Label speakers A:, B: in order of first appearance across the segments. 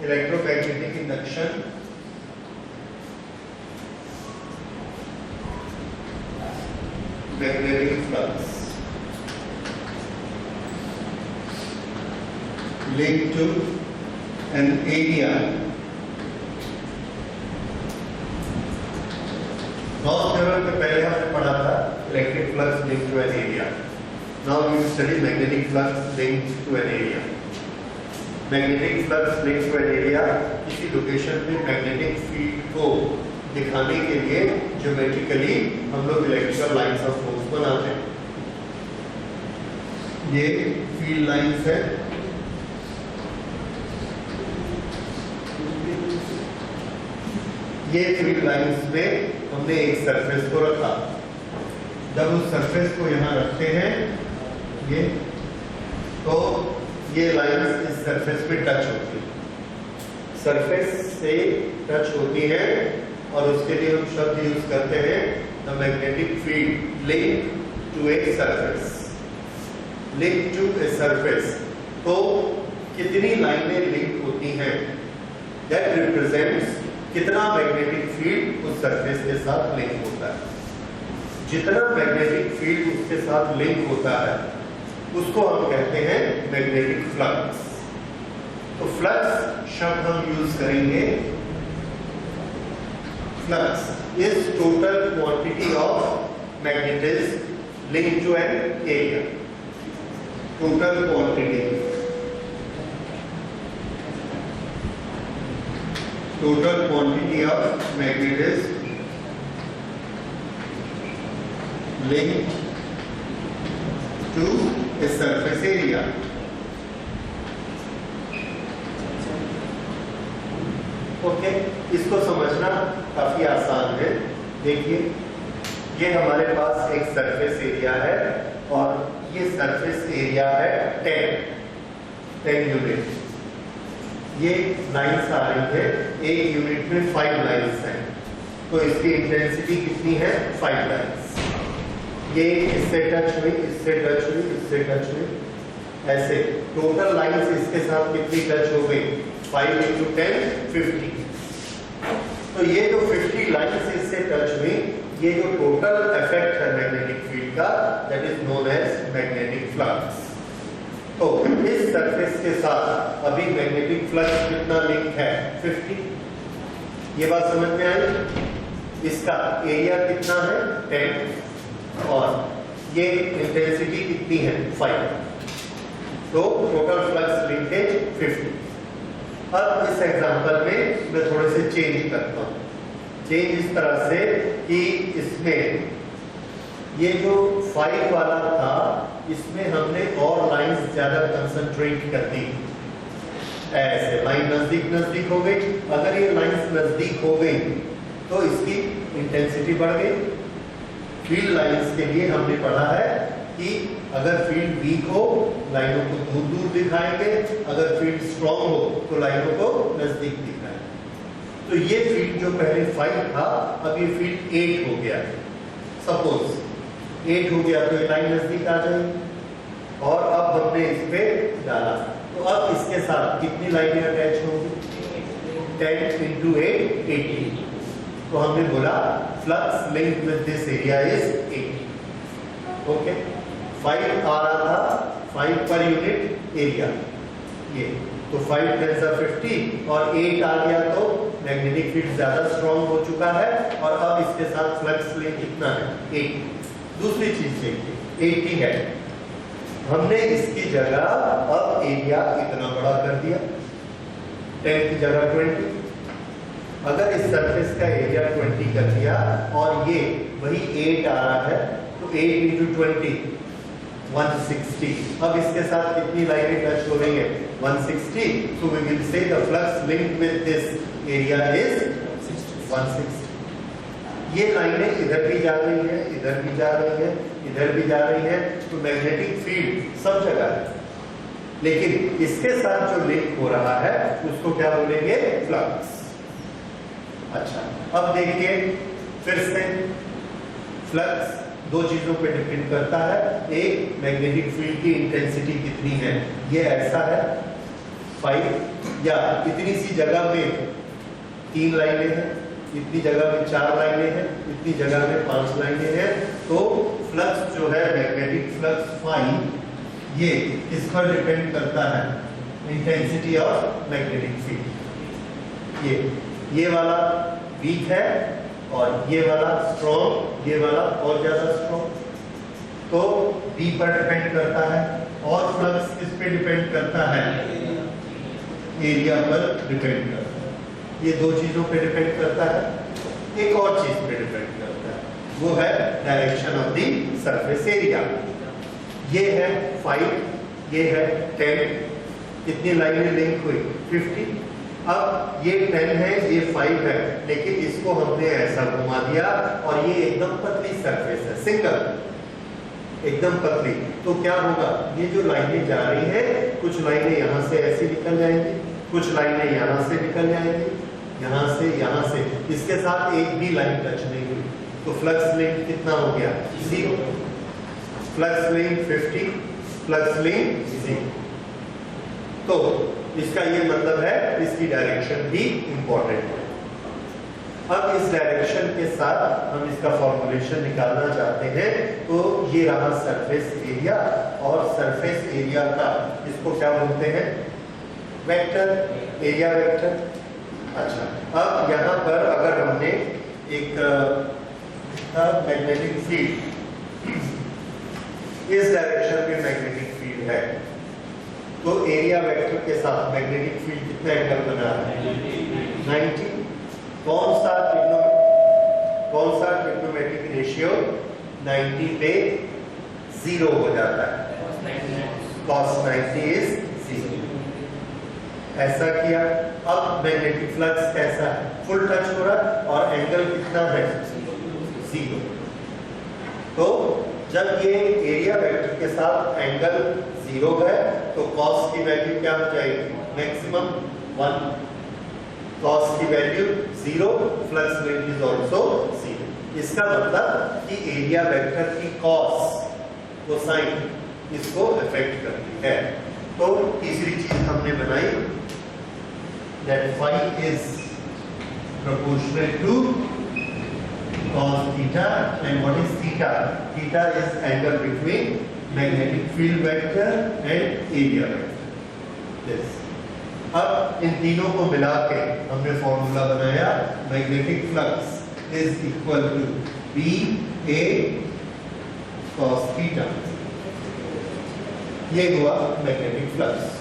A: electromagnetic induction magnetic flux linked to an area. Gauss theorem के पहले हमने पढ़ा था electric flux linked to an area. Now we study magnetic flux linked to an area. Magnetic flux linked to an area किसी location पे magnetic field को दिखाने के लिए ज्योमेट्रिकली हम लोग इलेक्ट्रिकल लाइंस ऑफ फोर्स बनाते हैं. ये फील्ड लाइंस है. ये फील्ड लाइंस में हमने एक सरफेस को रखा. जब उस सरफेस को यहां रखते हैं ये, तो ये लाइंस इस सरफेस पे टच होती है. सरफेस से टच होती है और उसके लिए हम शब्द यूज करते हैं the magnetic field link to a surface. Link to a surface. तो कितनी लाइनें लिंक होती हैं, दैट रिप्रेजेंट्स कितना मैग्नेटिक फील्ड उस सरफेस के साथ लिंक होता है. जितना मैग्नेटिक फील्ड उसके साथ लिंक होता है उसको हम कहते हैं मैग्नेटिक फ्लक्स. तो फ्लक्स शब्द हम यूज करेंगे. Flux is total quantity of magnetism linked to an area. Total quantity of magnetism linked to a surface area. Okay, इसको समझना काफी आसान है. देखिए, ये हमारे पास एक सरफेस एरिया है और ये सरफेस एरिया है 10 यूनिट. ये लाइन्स आ रही है, एक यूनिट में 5 लाइन्स हैं, तो इसकी इंटेंसिटी कितनी है? 5 लाइन्स. ये इससे टच हुई, इससे टच हुई, इससे टच हुई, ऐसे टोटल लाइन्स इसके साथ कितनी टच हो गई? 5 × 10 50. तो ये जो 50 लाइन्स इससे टच हुई, ये जो टोटल इफेक्ट है मैग्नेटिक फील्ड का, that is known as magnetic flux. तो इस सरफेस के साथ अभी मैग्नेटिक फ्लक्स कितना लिंक है? 50. ये बात समझ में आई? इसका एरिया कितना है? 10 और ये इंटेंसिटी कितनी है? 5. तो टोटल फ्लक्स लिंकेज 50. अब इस एग्जांपल में मैं थोड़े से चेंज करता हूं. चेंज इस तरह से कि इसमें ये जो 5 वाला था, इसमें हमने और लाइंस ज्यादा कंसंट्रेट कर दी. ऐसे लाइन नजदीक नजदीक हो गई. अगर ये लाइंस नजदीक हो गई तो इसकी इंटेंसिटी बढ़ गई. फील्ड लाइंस के लिए हमने पढ़ा है कि अगर फील्ड वीक हो लाइनों को दूर दूर दिखाएंगे, अगर फील्ड स्ट्रॉन्ग हो तो लाइनों को नजदीक दिखाएंगे. तो ये फील्ड जो पहले 5 था, अब ये फील्ड 8 हो गया. सपोज 8 हो गया तो ये लाइन नजदीक आ जाएगी और अब हमने इस पे डाला. तो अब इसके साथ कितनी लाइनें अटैच होंगी? 10 × 8 80. तो हमने बोला flux linked with this area is 80. Okay, 5 आ रहा था, 5 पर यूनिट एरिया ये, तो 5 × 10 = 50 और 8 आ गया तो मैग्नेटिक फील्ड ज्यादा स्ट्रॉन्ग हो चुका है और अब इसके साथ फ्लक्स लिंक कितना है? 80. दूसरी चीज देखिए, 80 है, हमने इसकी जगह अब एरिया इतना बड़ा कर दिया, 10 की जगह 20. अगर इस सरफेस का एरिया 20 कर दिया और ये वही 8 आ रहा है, तो 8 × 20 160. अब इसके साथ कितनी लाइनें टच हो रही है? 160. So we will say the flux linked with this area is 160. ये लाइनें इधर भी जा रही है, इधर भी जा रही है, इधर भी जा रही है, तो मैग्नेटिक फील्ड सब जगह है. लेकिन इसके साथ जो लिंक हो रहा है उसको क्या बोलेंगे? फ्लक्स. अच्छा, अब देखिए फिर से, फ्लक्स दो चीजों पे डिपेंड करता है. एक, मैग्नेटिक फील्ड की इंटेंसिटी कितनी है, ये ऐसा है, 5 या इतनी सी जगह में 3 लाइनें हैं, इतनी जगह में 4 लाइनें हैं, इतनी जगह में 5 लाइनें हैं, तो फ्लक्स जो है मैग्नेटिक फ्लक्स फाई ये इस पर डिपेंड करता है, इंटेंसिटी ऑफ मैग्नेटिक फील्ड। ये वाला वीक है और ये वाला स्ट्रॉन्ग, ये वाला और ज्यादा स्ट्रॉन्ग, तो बी पर डिपेंड करता है। और फ्लक्स किस पे डिपेंड करता है? एरिया पर डिपेंड करता है। ये दो चीजों पे डिपेंड करता है। एक और चीज पे डिपेंड करता है, वो है direction of the surface area. ये है 5, ये है 10, कितनी लाइनें लिंक हुई? 50। अब ये 10 है, ये 5 है, लेकिन इसको हमने ऐसा घुमा दिया और ये एकदम पतली सरफेस है, सिंगल, एकदम पतली। तो क्या होगा? ये जो लाइनें जा रही है, कुछ लाइनें यहाँ से ऐसे निकल जाएंगी, कुछ लाइनें यहाँ से निकल जाएंगी, यहाँ से, इसके साथ एक भी लाइन टच नहीं हुई, तो फ्लक्स लिंक कितना हो गया? 0। Flux link 50, flux link 0। तो इसका ये मतलब है इसकी डायरेक्शन भी इंपॉर्टेंट है। अब इस डायरेक्शन के साथ हम इसका फॉर्मूलेशन निकालना चाहते हैं, तो ये रहा सरफेस एरिया, और सरफेस एरिया का इसको क्या बोलते हैं? Vector, area vector. अच्छा, अब यहाँ पर अगर हमने एक मैग्नेटिक फील्ड, इस डायरेक्शन में मैग्नेटिक फील्ड है, तो एरिया वेक्टर के साथ मैग्नेटिक फील्ड कितना एंगल बना है? 90। कौन सा ट्रिग्नोमेट्रिक रेशियो 90 पे 0 हो जाता है? cos 90 is 0। ऐसा किया। अब मैग्नेटिक फ्लक्स कैसा है? फुल टच हो रहा है और एंगल कितना है? 0। तो जब ये एरिया वेक्टर के साथ एंगल 0 है, तो cos की वैल्यू क्या हो जाएगी? मैक्सिमम 1। cos की value 0, flux link is also 0। इसका मतलब कि एरिया वेक्टर की cos, वो साइन, इसको अफेक्ट करती है। तो तीसरी चीज हमने बनाई, that phi is proportional to cos theta, and what is theta? Theta is angle between magnetic field vector and area vector. This. अब इन तीनों को मिला के हमने फॉर्मूला बनाया, magnetic flux is equal to B A cos theta. ये हुआ magnetic flux.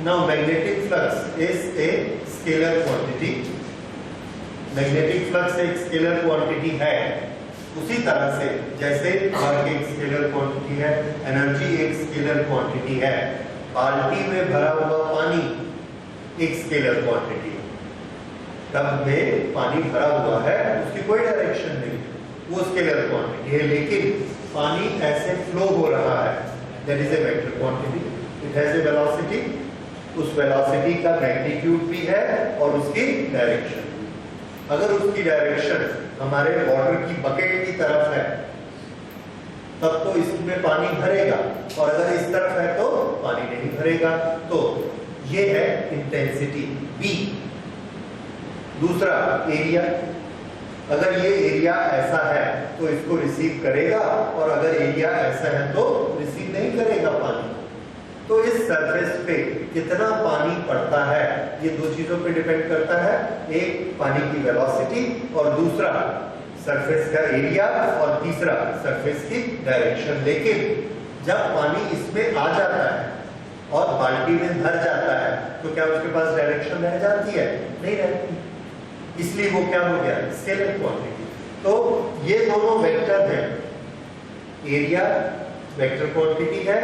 A: Now magnetic flux is a scalar quantity. Magnetic flux एक स्केलर क्वांटिटी है, उसी तरह से जैसे वर्क एक स्केलर क्वांटिटी है, एनर्जी एक स्केलर क्वांटिटी है। बाल्टी में भरा हुआ पानी एक स्केलर क्वांटिटी है। टब में पानी भरा हुआ है, उसकी कोई डायरेक्शन नहीं, वो स्केलर क्वांटिटी है, लेकिन पानी ऐसे फ्लो हो रहा है, that is a vector quantity. It has a velocity, उस वेलोसिटी का मैग्नीट्यूड भी है और उसकी डायरेक्शन। अगर उसकी डायरेक्शन हमारे वाटर की बकेट की तरफ है, तब तो इसमें पानी भरेगा, और अगर इस तरफ है तो पानी नहीं भरेगा। तो ये है इंटेंसिटी B। दूसरा एरिया, अगर ये एरिया ऐसा है तो इसको रिसीव करेगा, और अगर एरिया ऐसा है तो रिसीव नहीं करेगा पानी। तो इस सरफेस पे कितना पानी पड़ता है, ये दो चीजों पे डिपेंड करता है, एक पानी की वेलोसिटी और दूसरा सरफेस का एरिया और तीसरा सरफेस की डायरेक्शन। लेकिन जब पानी इसमें आ जाता है और बाल्टी में भर जाता है, तो क्या उसके पास डायरेक्शन रह जाती है? नहीं रहती, इसलिए वो क्या हो गया? Scalar quantity. तो ये दोनों वेक्टर हैं, एरिया वेक्टर क्वांटिटी है,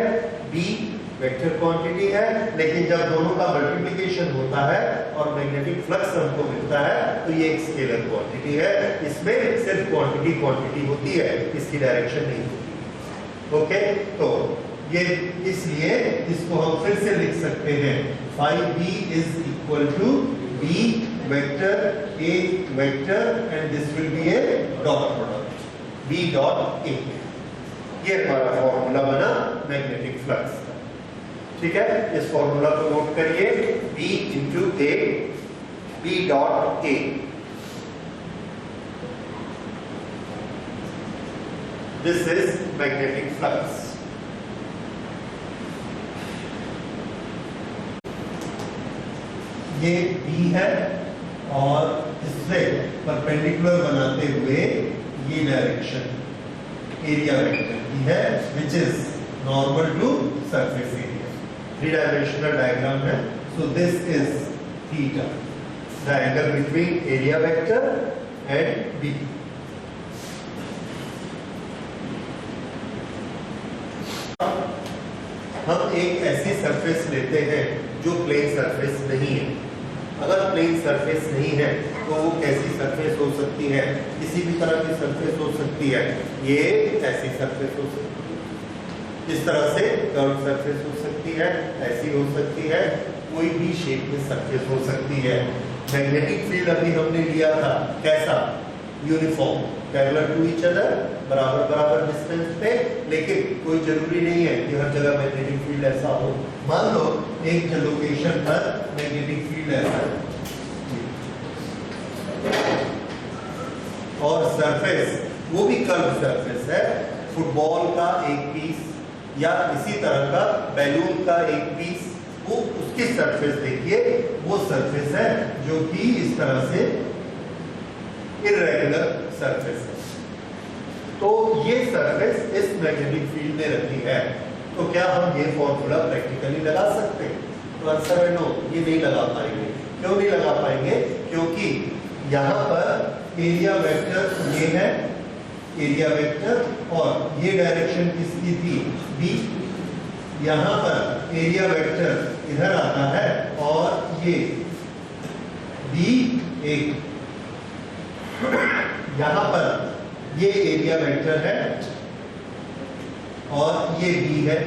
A: बी वेक्टर क्वांटिटी है, लेकिन जब दोनों का मल्टीप्लिकेशन होता है और मैग्नेटिक फ्लक्स हमको मिलता है, तो ये एक स्केलर क्वांटिटी है। इसमें सिर्फ क्वांटिटी होती है, इसकी डायरेक्शन नहीं होती। ओके, तो ये इसलिए इसको हम फिर से लिख सकते हैं, phi b is equal to b vector a vector and this will be a dot product b dot a। ये हमारा फॉर्मूला बना मैग्नेटिक फ्लक्स। ठीक है, इस फॉर्मूला को नोट करिए, B into A, B dot A. This is magnetic flux. ये B है और इससे परपेंडिकुलर बनाते हुए ये डायरेक्शन एरिया वेक्टर B है, which is normal to surface area. 3-dimensional diagram है. So this is theta, the angle between area vector and B. हम एक ऐसी सरफेस लेते हैं जो प्लेन सरफेस नहीं है. अगर प्लेन सरफेस नहीं है तो वो कैसी सरफेस हो सकती है? किसी भी तरह की सरफेस हो सकती है. ये ऐसी सरफेस हो सकती है, इस तरह से कर्व सरफेस हो सकती है, ऐसी हो सकती है, कोई भी शेप में सरफेस हो सकती है. मैग्नेटिक फील्ड अभी हमने लिया था कैसा? Uniform, parallel to each other, बराबर बराबर डिस्टेंस पे. लेकिन कोई जरूरी नहीं है कि हर जगह मैग्नेटिक फील्ड ऐसा हो. मान लो एक लोकेशन पर मैग्नेटिक फील्ड ऐसा है और सरफेस वो भी कर्व सरफेस है. फुटबॉल का एक पीस या इसी तरह का बैलून का एक पीस, वो उसकी सरफेस देखिए, वो सरफेस है जो कि इस तरह से इर्रेगुलर सरफेस है. तो ये सरफेस इस मैग्नेटिक फील्ड में रहती है. तो क्या हम ये फॉर्मूला प्रैक्टिकली लगा सकते हैं? तो आंसर है नो, ये नहीं लगा पाएंगे. क्यों नहीं लगा पाएंगे? क्योंकि यहाँ पर एरिया वेक्टर ये है, एरिया वेक्टर, और ये डायरेक्शन किसकी थी? बी. यहाँ पर एरिया वेक्टर इधर आता है और ये बी एक, यहाँ पर ये एरिया वेक्टर है और ये बी है.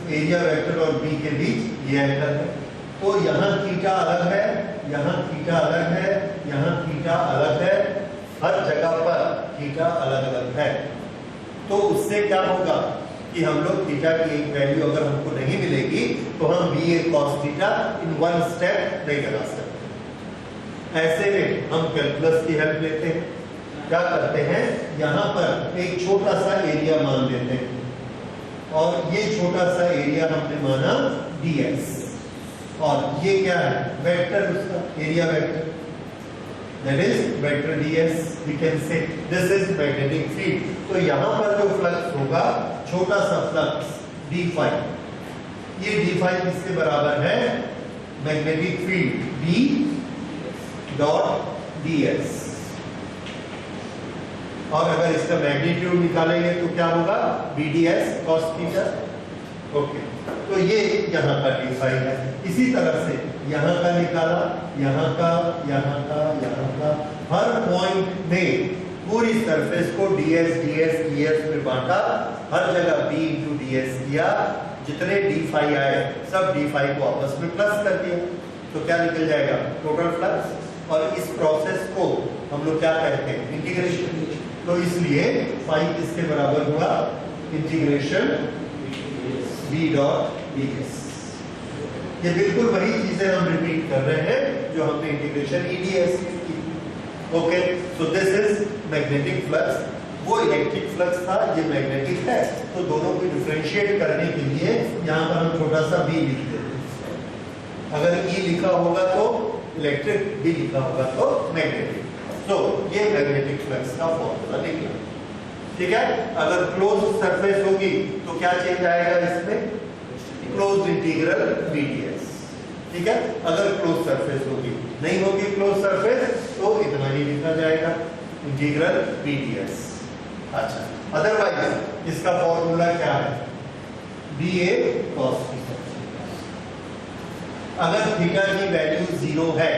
A: एरिया वेक्टर और बी के बीच ये एंगल है. तो यहाँ थीटा अलग है, यहाँ थीटा अलग है, यहाँ थीटा अलग है, हर जगह पर थीटा अलग अलग है. तो उससे क्या होगा कि हम लोग थीटा की एक वैल्यू अगर हमको नहीं मिलेगी तो हम B A cos theta in one step नहीं लगा सकते. ऐसे में हम कैलकुलस की हेल्प लेते हैं. क्या करते हैं? यहाँ पर एक छोटा सा एरिया मान लेते हैं और ये छोटा सा एरिया हमने माना ds, और ये क्या है? वेक्टर, उसका area vector, that is vector ds. We can say this is magnetic field. तो यहाँ पर जो फ्लक्स होगा, छोटा सा फ्लक्स d फाई, ये d फाई किसके बराबर है? Magnetic field B dot ds. और अगर इसका मैग्नीट्यूड निकालेंगे तो क्या होगा? BDS cos theta. ओके, तो ये यहाँ का d फाई है. इसी तरह से यहाँ का निकाला, यहाँ का, यहाँ का, यहाँ का, हर पॉइंट में पूरी सरफेस को ds ds ds में बांटा, हर जगह b into ds किया. जितने d फाई आए सब d फाई को आपस में प्लस कर दिया. तो क्या निकल जाएगा? Total flux. और इस प्रोसेस को हम लोग क्या कहते हैं? इंटीग्रेशन. तो इसलिए फाई किसके बराबर हुआ? Integration b dot ds. ये बिल्कुल वही चीजें हम रिपीट कर रहे हैं जो हमने इंटीग्रेशन EDS की. Okay, so this is magnetic flux. वो इलेक्ट्रिक फ्लक्स था, ये मैग्नेटिक है. तो दोनों को डिफरेंशिएट करने के लिए यहाँ पर हम छोटा सा b लिख देते हैं. अगर E लिखा होगा तो इलेक्ट्रिक, B लिखा होगा तो मैग्नेटिक. तो ये मैग्नेटिक फ्लक्स का फॉर्मूला निकला. ठीक है. अगर क्लोज सरफेस होगी तो क्या चेंज आएगा इसमें? Close integral BDS. ठीक है. अगर क्लोज सरफेस होगी, नहीं होगी क्लोज सरफेस तो इतना ही लिखा जाएगा, इंटीग्रल BDS. अच्छा, अदरवाइज इसका फॉर्मूला क्या है? BA cos theta. अगर थीटा की वैल्यू 0 है,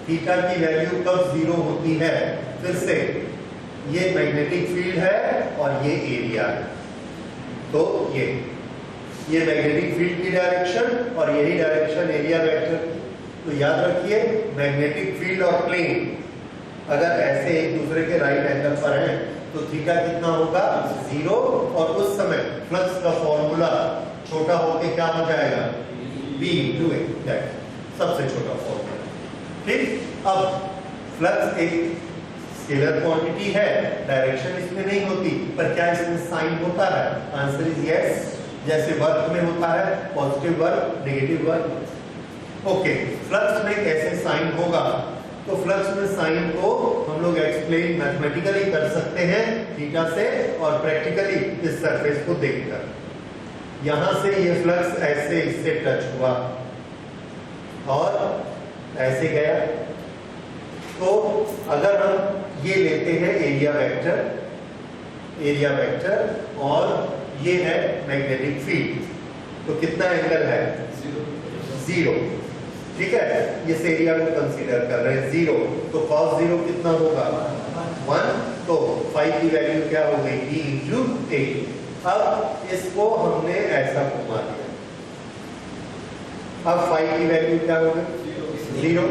A: थीटा की वैल्यू कब 0 होती है? फिर से ये मैग्नेटिक फील्ड है और ये एरिया है. तो ये मैग्नेटिक फील्ड की डायरेक्शन और यही डायरेक्शन एरिया वेक्टर की. तो याद रखिए, मैग्नेटिक फील्ड और प्लेन अगर ऐसे एक दूसरे के राइट एंगल पर हैं तो थीटा कितना होगा? 0. और उस समय फ्लक्स का फॉर्मूला छोटा होके क्या हो जाएगा? B into A. सबसे छोटा फॉर्मूला। ठीक, अब फ्लक्स एक स्केलर क्वांटिटी है, डायरेक्शन इसमें नहीं होती, पर क्या इसमें साइन होता है? आंसर इज यस, जैसे वर्क में होता है, positive work, negative work. Okay, flux में कैसे साइन होगा? तो फ्लक्स में साइन को हम लोग एक्सप्लेन मैथमेटिकली कर सकते हैं थीटा से, और प्रैक्टिकली इस सरफेस को देखकर। यहां से ये फ्लक्स ऐसे इससे टच हुआ और ऐसे गया, तो अगर हम ये लेते हैं एरिया वेक्टर और ये है मैग्नेटिक फील्ड, तो कितना एंगल है? 0। ठीक है, इस एरिया को कंसीडर कर रहे हैं 0, तो cos 0 कितना होगा? 1, तो फाई की वैल्यू क्या हो गई? b into a। अब इसको हमने ऐसा घुमा दिया, अब फाई की वैल्यू क्या हो गई? 0।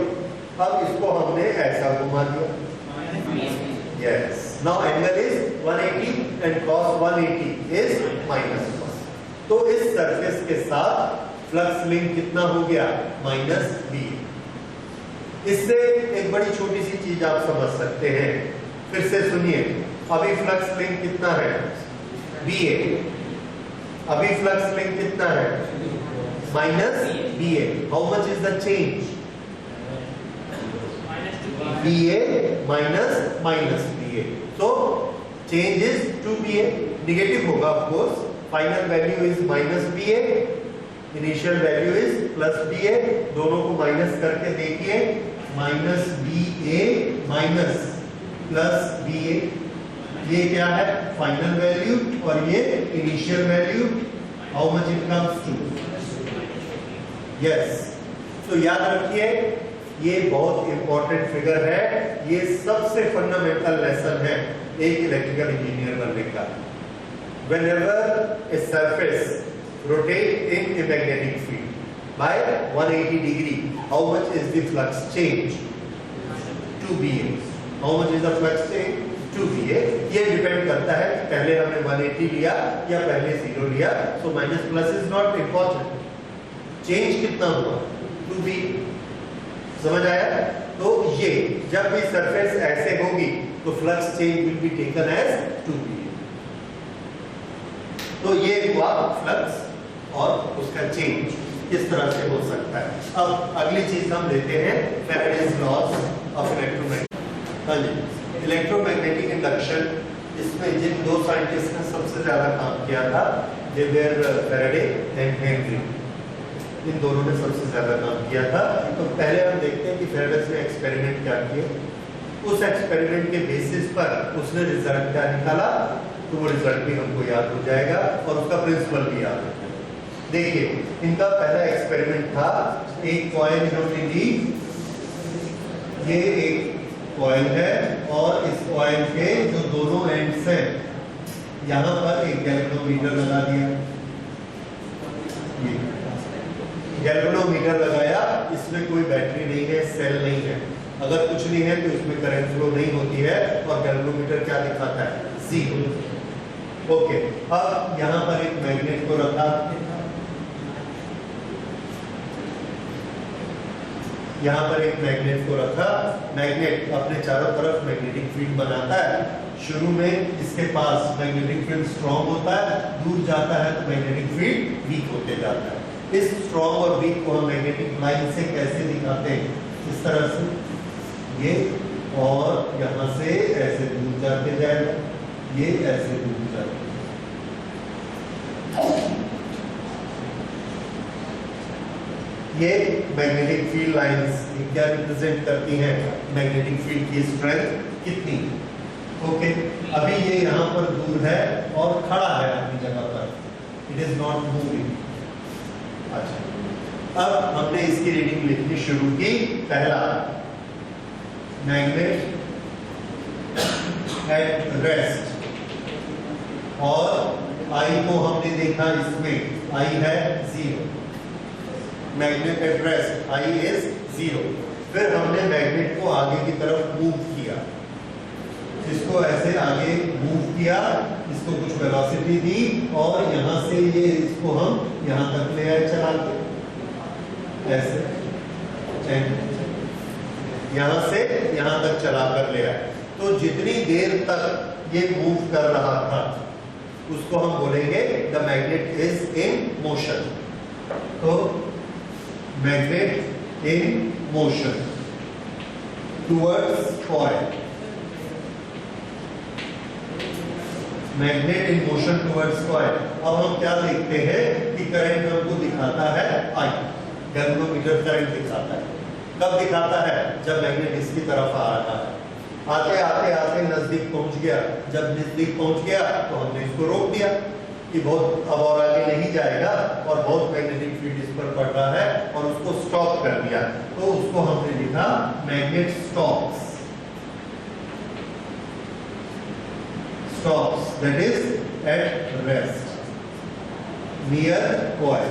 A: अब इसको हमने ऐसा घुमा दिया, yes, now angle is 180 and cos 180 is -1। तो इस सरफेस के साथ फ्लक्स लिंक कितना हो गया? -b। इससे एक बड़ी छोटी सी चीज आप समझ सकते हैं, फिर से सुनिए। अभी फ्लक्स लिंक कितना है? ba। अभी फ्लक्स लिंक कितना है? -ba। How much is the change? ba minus ba। so change is 2ba, negative होगा of course. Final value is -ba, initial value is +ba, दोनों को माइनस करके देखिए, -ba माइनस +ba, ये क्या है? फाइनल वैल्यू, और ये initial value, how much it comes to? Yes, तो याद रखिए ये बहुत इंपॉर्टेंट फिगर है, ये सबसे फंडामेंटल लेसन है एक इलेक्ट्रिकल इंजीनियर बनने का। Whenever a surface rotate in a magnetic field by 180 degree, how much is the flux change? 2ba। How much is the flux change? 2ba। ये डिपेंड करता है कि पहले हमने 180 लिया या पहले 0 लिया, so minus plus is not important। Change कितना हुआ? 2b। समझ आया? तो ये जब भी सरफेस ऐसे होगी तो flux change will be taken as 2b। तो ये हुआ फ्लक्स और उसका चेंज इस तरह से हो सकता है। अब अगली चीज हम लेते हैं फैराडेज लॉज ऑफ इलेक्ट्रोमैग्नेटिक। हाँ जी, इलेक्ट्रोमैग्नेटिक इंडक्शन, इसमें जिन दो साइंटिस्ट ने सबसे ज्यादा काम किया था, दे वर फैराडे एंड हेनरी। इन दोनों ने सबसे ज्यादा काम किया था। तो पहले हम देखते हैं कि फैराडे ने एक्सपेरिमेंट क्या किए, उस एक्सपेरिमेंट के बेसिस पर उसने रिजल्ट क्या निकाला, तो वो रिजल्ट भी हमको याद हो जाएगा और उसका प्रिंसिपल भी याद हो जाएगा। देखिए, इनका पहला एक्सपेरिमेंट था, एक कॉइल इन्होंने ली, ये एक कॉइल है और इस कॉइल के जो दोनों एंड्स हैं, यहाँ पर एक गैल्वेनोमीटर लगा दिया। गैल्वेनोमीटर लगाया, इसमें कोई बैटरी नहीं है, सेल नहीं है, अगर कुछ नहीं है तो इसमें करंट फ्लो नहीं होती है, और गैल्वेनोमीटर क्या दिखाता है? 0। ओके, अब यहाँ पर एक मैग्नेट को रखा, यहाँ पर एक मैग्नेट को रखा। मैग्नेट अपने चारों तरफ मैग्नेटिक फील्ड बनाता है। शुरू में इसके पास मैग्नेटिक फील्ड स्ट्रॉन्ग होता है, दूर जाता है तो मैग्नेटिक फील्ड वीक होते जाता है। इस स्ट्रॉन्ग और वीक को हम मैग्नेटिक लाइन से कैसे दिखाते हैं? इस तरह से, ये, और यहाँ से ऐसे दूर जाते जाएगा, ये ऐसे दूर जाते। ये मैग्नेटिक फील्ड लाइंस क्या रिप्रेजेंट करती हैं? मैग्नेटिक फील्ड की स्ट्रेंथ कितनी। ओके, अभी ये यहाँ पर दूर है और खड़ा है अपनी जगह पर, इट इज नॉट मूविंग। अच्छा, अब हमने इसकी रीडिंग लिखनी शुरू की। पहला, मैग्नेट एट रेस्ट, और आई को हमने देखा, इसमें आई है 0। Magnet at rest, I is 0। फिर हमने मैग्नेट को आगे की तरफ मूव किया, इसको ऐसे आगे मूव किया, इसको कुछ वेलोसिटी दी, और यहाँ से ये इसको हम यहाँ तक ले आए चला के, ऐसे। N, यहां से यहां तक चला कर ले आए। तो जितनी देर तक ये मूव कर रहा था उसको हम बोलेंगे the magnet is in motion. तो magnet in motion towards coil, magnet in motion towards coil. अब हम क्या देखते हैं कि करंट हमको दिखाता है I, गैल्वेनोमीटर करंट दिखाता है। कब दिखाता है? जब मैग्नेट इसकी तरफ आ रहा है, आते आते आते नजदीक पहुंच गया। जब नजदीक पहुंच गया तो हमने इसको रोक दिया कि बहुत अब और आगे नहीं जाएगा और बहुत मैग्नेटिक फील्ड इस पर पड़ रहा है, और उसको स्टॉप कर दिया। तो उसको हमने लिखा magnet stops, stops that is at rest near coil.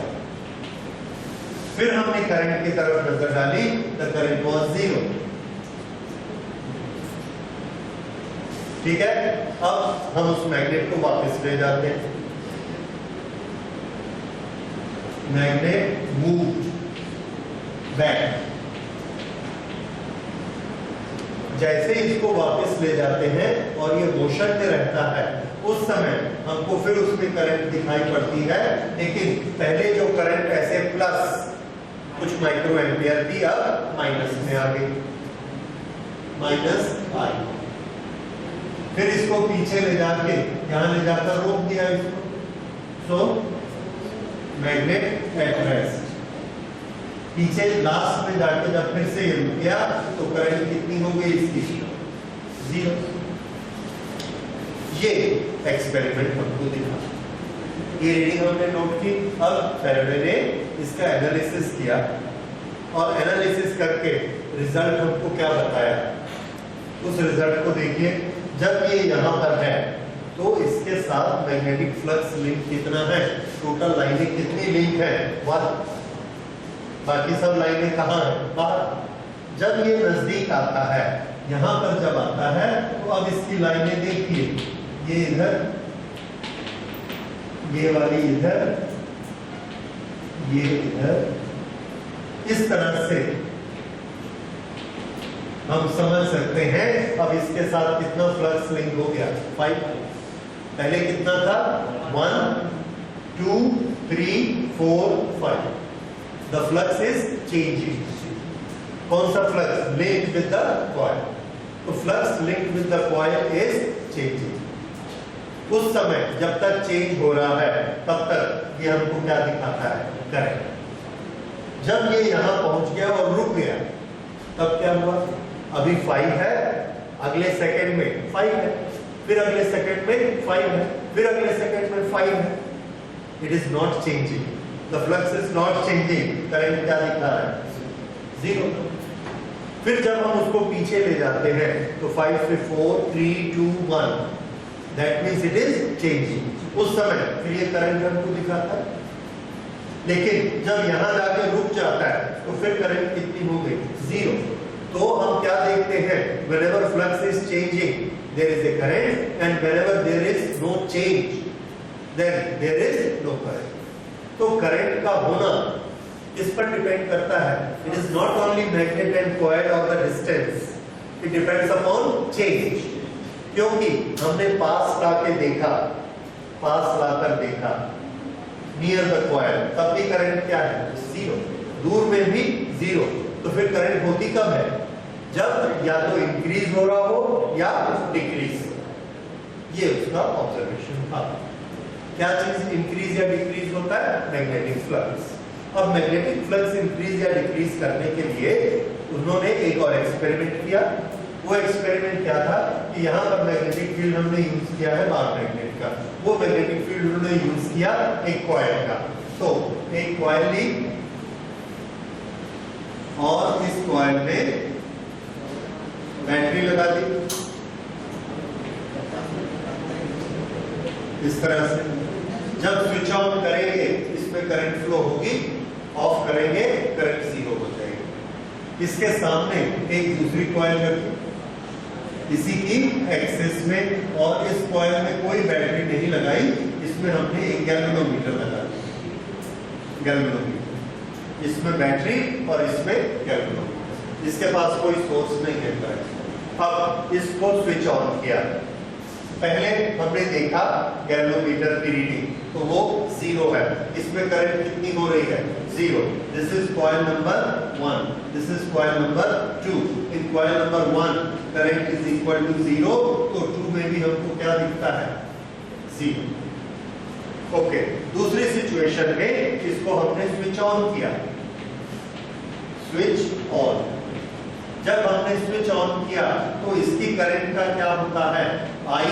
A: फिर हमने करंट की तरफ नजर डाली, द करंट वाज 0। ठीक है, अब हम उस मैग्नेट को वापस ले जाते हैं। Magnet moved back. जैसे इसको वापस ले जाते हैं और ये मोशन में रहता है, उस समय हमको फिर उसमें करंट दिखाई पड़ती है, लेकिन पहले जो करंट ऐसे प्लस कुछ माइक्रो एम्पियर थी, अब माइनस में आ गई, -I। फिर इसको पीछे ले जाके यहां ले जाकर रोक दिया इसको। सो मैग्नेट एट रेस्ट। पीछे लास्ट में जाके जब फिर से ये रुक गया तो करंट कितनी हो गई इसकी? 0। ये एक्सपेरिमेंट हमको दिखा, ये रीडिंग हमने नोट की। अब फैराडे ने इसका एनालिसिस किया और एनालिसिस करके रिजल्ट हमको क्या बताया, उस रिजल्ट को देखिए। जब ये यहाँ पर है तो इसके साथ मैग्नेटिक फ्लक्स लिंक कितना है? टोटल लाइनें कितनी लिंक है? 1। बाकी सब लाइनें कहाँ है? बाहर। जब ये नजदीक आता है, यहाँ पर जब आता है, तो अब इसकी लाइनें देखिए, ये इधर, ये वाली इधर, ये इधर, इस तरह से हम समझ सकते हैं। अब इसके साथ कितना फ्लक्स लिंक हो गया? 5। पहले कितना था? 1 2 3 4 5। The flux is changing. कौन सा flux? Link with the coil. तो flux link with the coil is changing. उस समय जब तक चेंज हो रहा है तब तक ये हमको क्या दिखाता है? करंट। जब ये यहां पहुंच गया और रुक गया, तब क्या हुआ? अभी 5 है, अगले सेकंड में 5 है, फिर अगले सेकंड में 5 है, फिर अगले सेकंड में 5 है। It is not changing, the flux is not changing. Current क्या दिखा रहा है? 0। फिर जब हम उसको पीछे ले जाते हैं तो 5 से 4 3 2 1, that means it is changing. उस समय फिर ये करंट हमको दिखाता है, लेकिन जब यहां जाके रुक जाता है तो फिर करंट कितनी हो गई? 0। तो हम क्या देखते हैं? whenever flux is changing there is a current, and whenever there is no change then there is no current. तो करंट का होना इस पर डिपेंड करता है। it is not only magnet and coil or the distance, it depends upon change। क्योंकि हमने पास लाके देखा, पास लाकर देखा नियर द कॉइल, तब भी करंट क्या है? 0। दूर में भी 0। तो फिर करंट होती कब है? जब या तो इंक्रीज हो रहा हो या डिक्रीज हो। ये उसका ऑब्जर्वेशन था। क्या चीज इंक्रीज या डिक्रीज होता है? Magnetic flux. अब मैग्नेटिक फ्लक्स इंक्रीज या डिक्रीज करने के लिए उन्होंने एक और एक्सपेरिमेंट किया। वो एक्सपेरिमेंट क्या था कि यहाँ पर मैग्नेटिक फील्ड हमने यूज किया है बार मैग्नेट का, वो मैग्नेटिक फील्ड उन्होंने यूज किया एक कॉइल का। तो एक कॉइल ली और इस कॉइल में बैटरी लगा दी इस तरह से। जब स्विच ऑन करेंगे इसमें करंट फ्लो होगी, ऑफ करेंगे करंट 0 हो जाएगी। इसके सामने एक दूसरी कॉइल रखी इसी की एक्सिस में, और इस कॉइल में कोई बैटरी नहीं लगाई, इसमें हमने एक गैल्वेनोमीटर लगा दिया। गैल्वेनोमीटर इसमें बैटरी और इसमें कैलकुलेटर। इसके पास कोई सोर्स नहीं है करंट। अब इसको स्विच ऑन किया, पहले हमने देखा गैल्वेनोमीटर की रीडिंग तो वो 0 है, इसमें करंट कितनी हो रही है 0। This is coil number 1, this is coil number 2। In coil number 1 current is equal to 0, तो 2 में भी हमको क्या दिखता है 0। ओके, दूसरी सिचुएशन में इसको हमने स्विच ऑन किया, स्विच ऑन। जब हमने स्विच ऑन किया तो इसकी करंट का क्या होता है I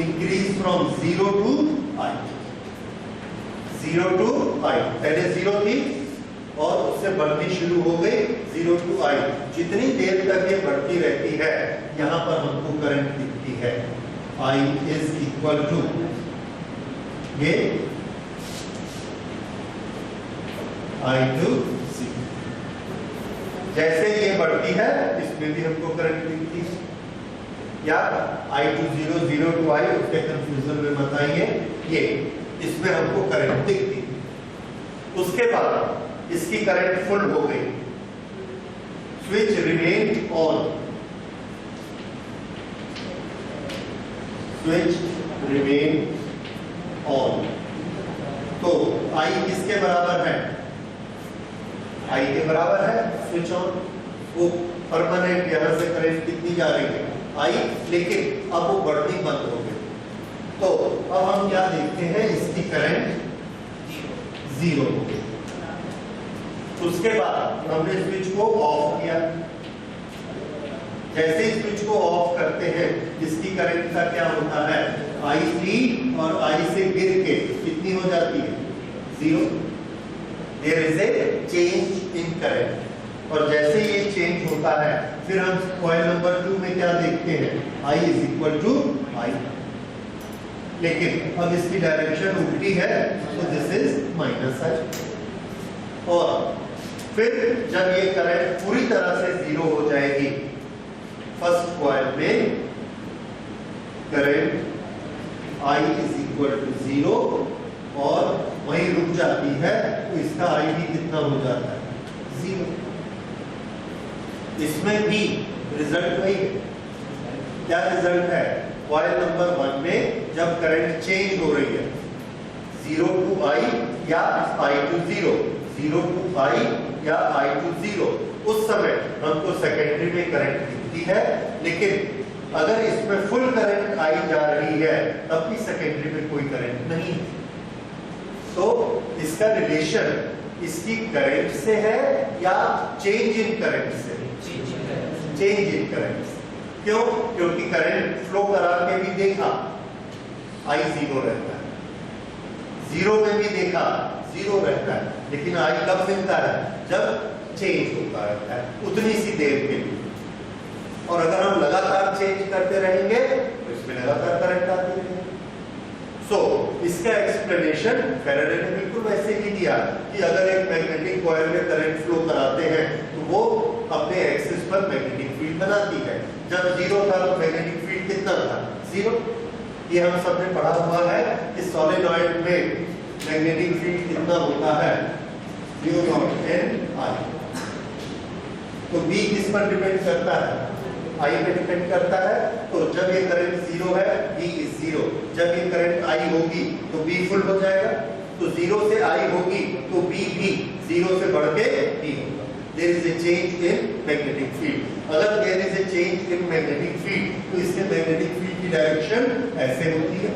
A: increase from 0 to I, 0 to I। पहले 0 थी और उससे बढ़नी शुरू हो गई 0 टू I। जितनी देर तक ये बढ़ती रहती है यहां पर हमको करंट दिखती है I इज इक्वल टू ये I टू C। जैसे ये बढ़ती है इसमें भी हमको करंट दिखती है, या I टू 0, 0 टू I, उसके कंफ्यूजन में मत आइए, ये इसमें हमको करंट दिखती है। उसके बाद इसकी करंट फुल हो गई, switch remain on, switch remain on. तो I किसके बराबर है, I के बराबर है स्विच ऑन। वो परमानेंट यहां से करंट कितनी जा रही है I, लेकिन अब वो बढ़नी बंद हो गई। तो अब हम क्या देखते हैं, इसकी करंट 0 हो गई। उसके बाद हमने स्विच को ऑफ किया, जैसे ही स्विच को ऑफ करते हैं इसकी करंट का क्या होता है IC, और I से गिर के कितनी हो जाती है 0। There is a change in current, और जैसे ये चेंज होता है फिर हम कॉइल नंबर 2 में क्या देखते हैं I is equal to I, लेकिन अब इसकी डायरेक्शन उल्टी है तो दिस इज माइनस I। और फिर जब ये करंट पूरी तरह से 0 हो जाएगी, फर्स्ट कॉइल में current I is equal to 0 और वहीं रुक जाती है, तो इसका I भी कितना हो जाता है 0। इसमें भी रिजल्ट वही है। क्या रिजल्ट है, कॉइल नंबर 1 में जब करंट चेंज हो रही है 0 टू I या I टू 0, 0 टू I या I टू 0, उस समय हमको सेकेंडरी में करंट दिखती है। लेकिन अगर इसमें फुल करंट I जा रही है तब भी सेकेंडरी में कोई करंट नहीं है। तो इसका रिलेशन इसकी करंट से है या चेंज इन करंट से, चेंज इन करंट से। क्यों, क्योंकि करंट फ्लो करा के भी देखा I 0 रहता है, 0 में भी देखा 0 रहता है, लेकिन I कब मिलता है जब चेंज होता रहता है उतनी सी देर के लिए। और अगर हम लगातार चेंज करते रहेंगे तो इसमें लगातार करंट आती रहेगी। सो इसका एक्सप्लेनेशन फैराडे ने बिल्कुल वैसे ही दिया कि अगर एक मैग्नेटिक कॉइल में करंट फ्लो कराते हैं तो वो अपने एक्सिस पर मैग्नेटिक फील्ड बनाती है। जब 0 था तो मैग्नेटिक फील्ड कितना था 0। ये हम सबने पढ़ा हुआ है कि सॉलिनॉइड में मैग्नेटिक फील्ड कितना होता है μ0 n I। तो B किस पर डिपेंड करता है I पे डिपेंड करता है। तो जब ये करंट 0 है B इज 0, जब ये करंट I होगी तो B फुल हो जाएगा। तो 0 से I होगी तो B भी 0 से बढ़ के B होगा। There is a change in magnetic field। अगर there is a change in magnetic field तो इसके magnetic field की डायरेक्शन ऐसे होती है,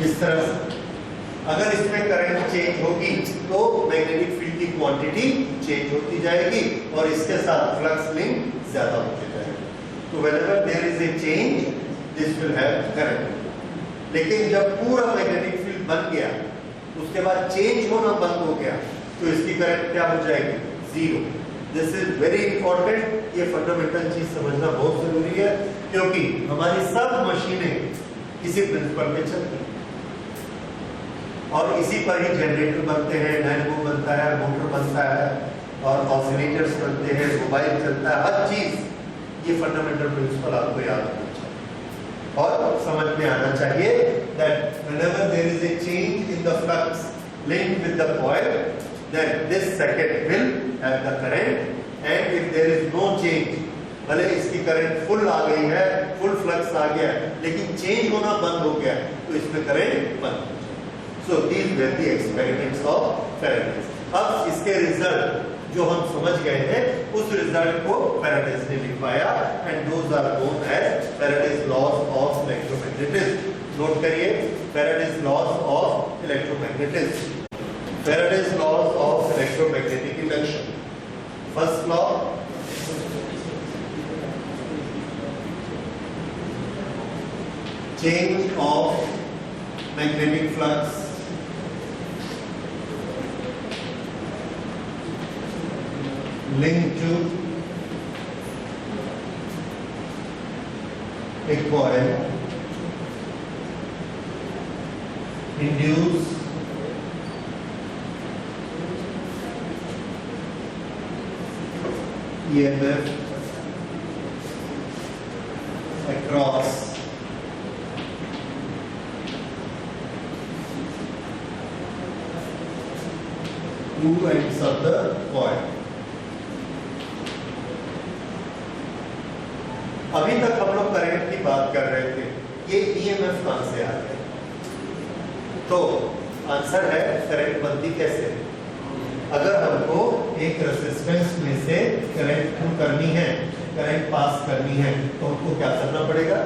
A: इस तरह से। अगर इसमें करंट चेंज होगी तो मैग्नेटिक फील्ड की क्वांटिटी चेंज होती जाएगी और इसके साथ फ्लक्स लिंक ज्यादा होते जाएगा। तो whenever there is a change this will have current। लेकिन जब पूरा मैग्नेटिक फील्ड बन गया उसके बाद चेंज होना बंद हो गया तो इसकी करंट क्या हो जाएगी 0। दिस इज वेरी इंपॉर्टेंट, ये फंडामेंटल चीज समझना बहुत जरूरी है क्योंकि हमारी सब मशीनें इसी प्रिंसिपल पे चलती हैं और इसी पर ही जनरेटर बनते हैं, डायनेमो बनता है, मोटर बनता है और ऑसिलेटर्स बनते हैं, मोबाइल चलता है, हर चीज ये फंडामेंटल प्रिंसिपल आपको याद रखना चाहिए और समझ में आना चाहिए that whenever there is a change in the flux linked with the coil, then this circuit will have the current, and if there is no change, भले इसकी करंट फुल आ गई है, फुल फ्लक्स आ गया, लेकिन चेंज होना बंद हो गया, तो इसमें करंट बंद हो जाए। So these were the experiments of Faraday। अब इसके रिजल्ट जो हम समझ गए हैं, उस रिजल्ट को फैराडे ने लिखवाया, and those are known as Faraday's laws of electromagnetism. Note करिए, Faraday's laws of electromagnetism, Faraday's laws of electromagnetic induction. First law, change of magnetic flux linked to a coil induce EMF across two ends of the coil। अभी तक हम लोग current की बात कर रहे थे, ये ईएमएफ कहां से आ गया? तो आंसर है करंट बनती कैसे? अगर हमको एक रेजिस्टेंस में से करंट थ्रू करनी है, करंट पास करनी है, तो हमको क्या करना पड़ेगा?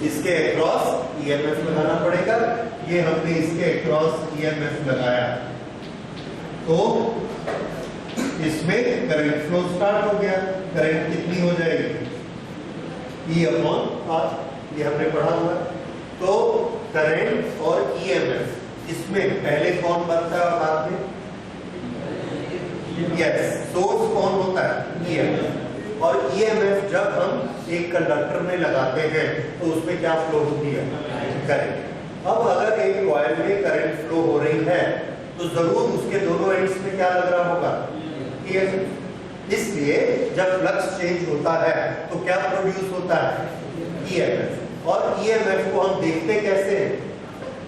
A: इसके अक्रॉस ईएमएफ लगाना पड़ेगा। ये हमने इसके अक्रॉस ईएमएफ लगाया, तो इसमें करंट फ्लो स्टार्ट हो गया। करंट कितनी हो जाएगी? E अपॉन आर, ये हमने पढ़ा हुआ। तो करंट और ईएमएफ, इसमें पहले कौन बनता है और बाद में? यस, सोर्स कौन होता है? ईएमएफ। और ईएमएफ जब हम एक कंडक्टर में लगाते हैं, तो उसमें क्या फ्लो होती है? करंट। अब अगर एक कॉइल में करंट फ्लो हो रही है, तो जरूर उसके दोनों एंड्स में क्या लग रहा होगा? ईएमएफ। इसलिए जब फ्लक्स चेंज होता है, तो क्या प्रोड्यूस होता है? ईएमएफ। और ईएमएफ को हम देखते कैसे हैं?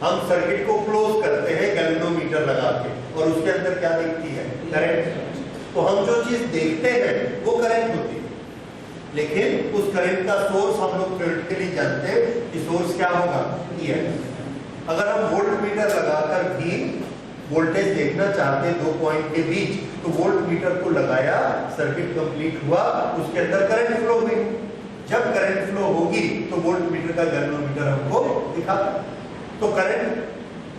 A: हम सर्किट को क्लोज करते हैं गैल्वेनोमीटर लगा के, और उसके अंदर क्या दिखती है? करंट। तो हम जो चीज देखते हैं वो करंट होती है, लेकिन उस करंट का सोर्स हम लोग थ्योरेटिकली जानते हैं कि सोर्स क्या होगा? ईएमएफ। अगर हम वोल्ट मीटर लगाकर भी वोल्टेज देखना चाहते हैं दो पॉइंट के बीच, तो वोल्ट मीटर को लगाया, सर्किट कंप्लीट हुआ, उसके अंदर करंट फ्लो हुई। जब करंट फ्लो होगी तो वोल्ट मीटर का गैल्वेनोमीटर हमको दिखाता। तो करंट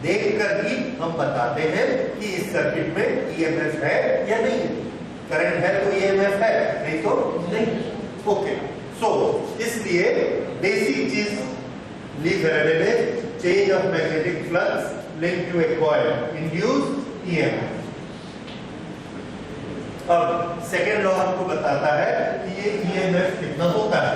A: देखकर ही हम बताते हैं कि इस सर्किट में ईएमएफ है या नहीं है। करंट है तो ईएमएफ है, नहीं तो नहीं। ओके, सो इसलिए बेसिक चीज ली फैराडे ने, change of magnetic flux linked to a coil induced EMF। अब सेकेंड लॉ हमको बताता है कि ये EMF कितना होता है।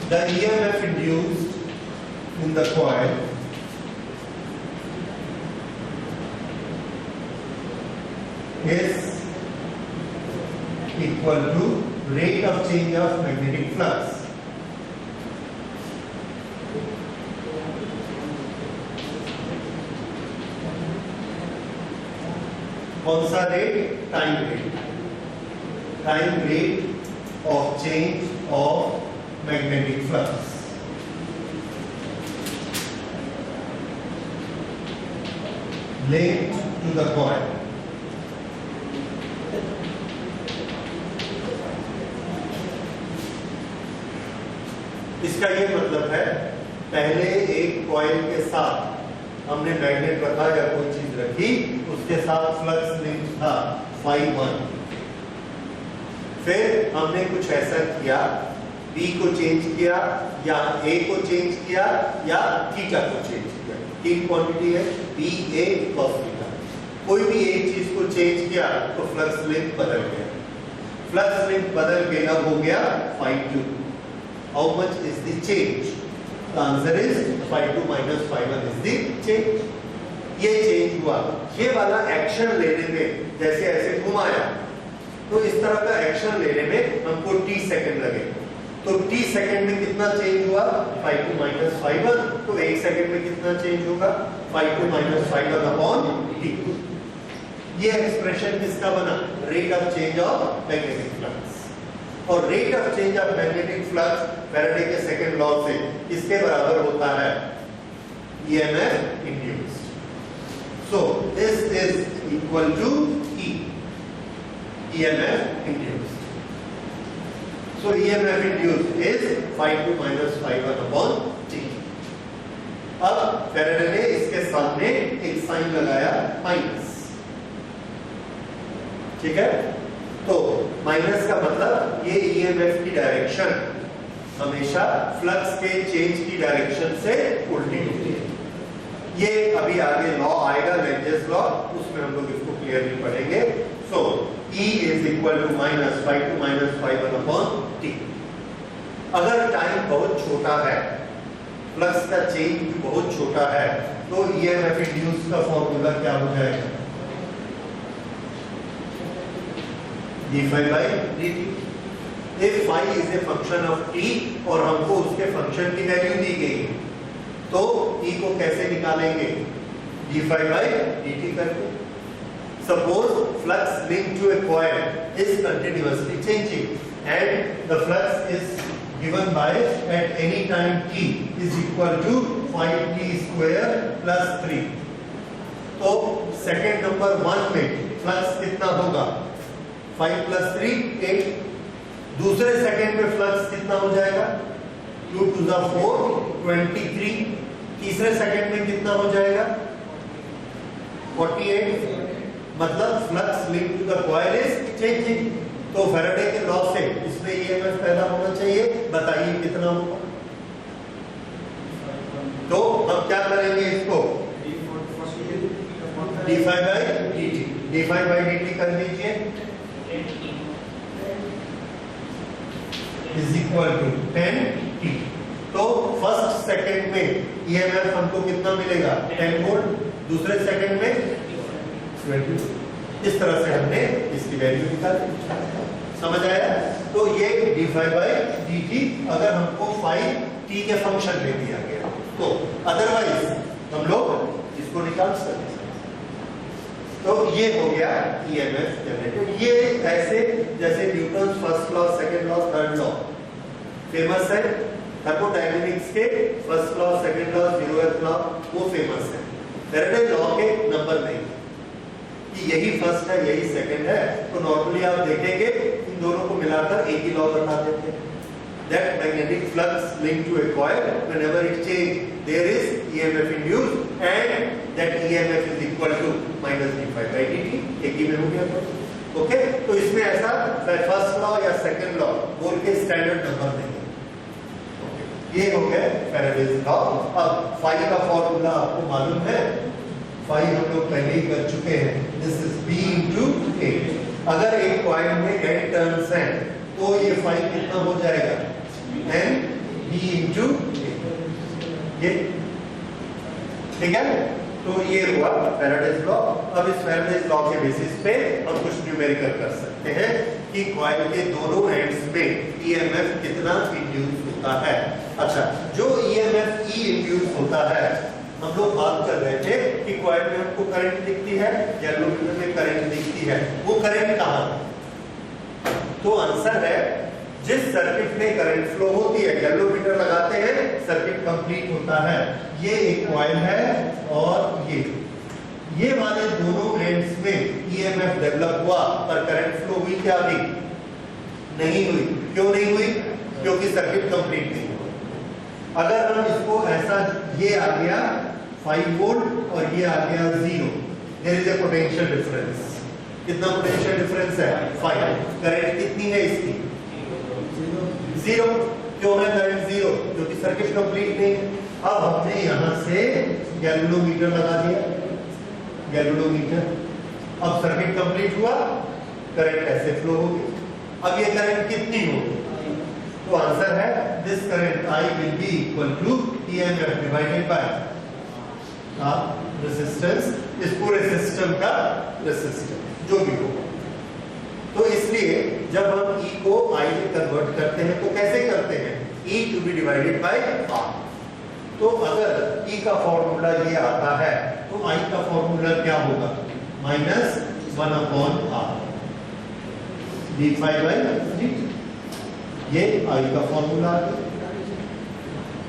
A: The EMF induced in the coil is equal to rate of change of magnetic flux कौन सा rate? Time rate. Time rate of change of magnetic flux linked to the coil। इसका ये मतलब है, पहले एक कॉइल के साथ हमने मैग्नेट रखा या कोई चीज रखी, उसके साथ फ्लक्स लिंक था φ1। फिर हमने कुछ ऐसा किया, B को चेंज किया, या A को चेंज किया, या थीटा को चेंज किया। तीन क्वांटिटी है, B, A, cos थीटा। कोई भी एक चीज को चेंज किया तो फ्लक्स लिंक बदल गया। फ्लक्स लिंक बदल के अब हो गया φ2। How much is the change? The answer is φ2 minus φ1 is the change। ये चेंज हुआ। ये वाला एक्शन लेने में जैसे ऐसे घुमाया, तो इस तरह का एक्शन लेने में हमको t सेकंड लगे। तो t सेकंड में कितना चेंज हुआ 5 to -5 तो 1 सेकंड में कितना चेंज होगा 5 to -5 अपॉन t। ये एक्सप्रेशन किसका बना rate of change of magnetic flux. और rate of change of magnetic flux Faraday के सेकंड लॉ से इसके बराबर होता है EMF induced। So this is equal to E, EMF induced। So EMF induced is 5 to -5 upon T। अब Faraday ने इसके सामने एक साइन लगाया माइनस, ठीक है। तो माइनस का मतलब ये EMF की डायरेक्शन हमेशा फ्लक्स के चेंज की डायरेक्शन से उल्टी होती है। ये अभी आगे लॉ आएगा लेंजेस लॉ, उसमें हम लोग इसको क्लियरली पढ़ेंगे। सो E is equal to -5 to -5 upon T। अगर टाइम बहुत छोटा है, फ्लक्स का चेंज भी बहुत छोटा है, तो EMF इंड्यूस का फॉर्मूला क्या हो जाएगा d∅dt। if phi is a function of t और हमको उसके फंक्शन की वैल्यू दी गई तो e को कैसे निकालेंगे d∅dt करके। Suppose flux linked to a coil is continuously changing and the flux is given by at any time t is equal to 5t square plus 3। तो सेकेंड नंबर 1 में flux कितना होगा 5 plus 3 8। दूसरे second में flux कितना हो जाएगा 2 to the 4 23। तीसरे सेकंड में कितना हो जाएगा 48। मतलब flux link to the coil is changing. तो फैराडे के लॉ से इसमें EMF पैदा होना चाहिए, बताइए कितना होगा। तो हम क्या करेंगे इसको d∅dt कर दीजिए is equal to 10t। तो फर्स्ट सेकंड में EMF हमको कितना मिलेगा 10 वोल्ट, दूसरे सेकंड में 20। इस तरह से हमने इसकी वैल्यू निकाली, समझ आया। तो ये d∅dt अगर हमको phi t के फंक्शन में दिया गया तो, अदरवाइज हम लोग इसको निकाल सकते हैं। तो ये हो गया EMF जनरेटेड। ये ऐसे जैसे Newton first law, second law, third law famous है। थर्मोडायनेमिक्स के first law, second law, 0th law वो फेमस है। फैराडे लॉ के नंबर नहीं कि यही फर्स्ट है यही सेकंड है, तो नॉर्मली आप देखेंगे इन दोनों को मिलाकर एक ही लॉ बता देते हैं। That magnetic flux linked to a coil, whenever it changes, there is EMF induced, and that EMF is equal to -d∅dt। एक ही में हो गया। ओके, तो इसमें ऐसा फर्स्ट लॉ या सेकंड लॉ बोल के स्टैंडर्ड नंबर देंगे। ये हो गया फैराडेज लॉ। अब phi का फॉर्मूला आपको मालूम है, phi हम लोग पहले ही कर चुके हैं। This is b into a। अगर एक कॉइल में n टर्न्स हैं तो ये phi कितना हो जाएगा n b into a। ये ठीक है। तो ये हुआ फैराडेज लॉ। अब इस फैराडेज लॉ के बेसिस पे हम कुछ न्यूमेरिकल कर सकते हैं कि कॉइल के दोनों एंड्स में EMF कितना इंड्यूस होता है। अच्छा, जो EMF E इंड्यूस होता है, हम लोग बात कर रहे थे कि कॉइल में हमको करंट दिखती है, येलो मीटर में करंट दिखती है, वो करंट कहाँ है? तो आंसर है जिस सर्किट में करंट फ्लो होती है, येलो मीटर लगाते हैं, सर्किट कंप्लीट होता है। ये एक कॉइल है और ये वाले दोनों एंड्स में EMF डेवलप हुआ, पर करंट फ्लो हुई क्या अभी? नहीं हुई। क्यों नहीं हुई? क्योंकि सर्किट कंप्लीट नहीं हुआ। अगर हम इसको ऐसा, ये आ गया 5 वोल्ट और ये आ गया 0, there is a potential difference. कितना पोटेंशियल डिफरेंस है? 5। करंट कितनी है इसकी? 0। क्यों है करंट 0? क्योंकि सर्किट कंप्लीट नहीं है। अब हमने यहां से गैल्वेनोमीटर लगा दिया, गैल्वेनोमीटर। अब सर्किट कंप्लीट हुआ, करंट ऐसे फ्लो होगी। अब ये करंट कितनी होगी? तो आंसर है this current I will be equal to EMF divided by resistance, इस पूरे सिस्टम का रेजिस्टेंस जो भी होगा। तो इसलिए इसलिए जब हम e को i में कन्वर्ट करते हैं तो कैसे करते हैं? e to be divided by r। तो अगर e का फॉर्मूला ये आता है तो i का फॉर्मूला क्या होगा? -1/r d∅dt। ये i का फॉर्मूला है।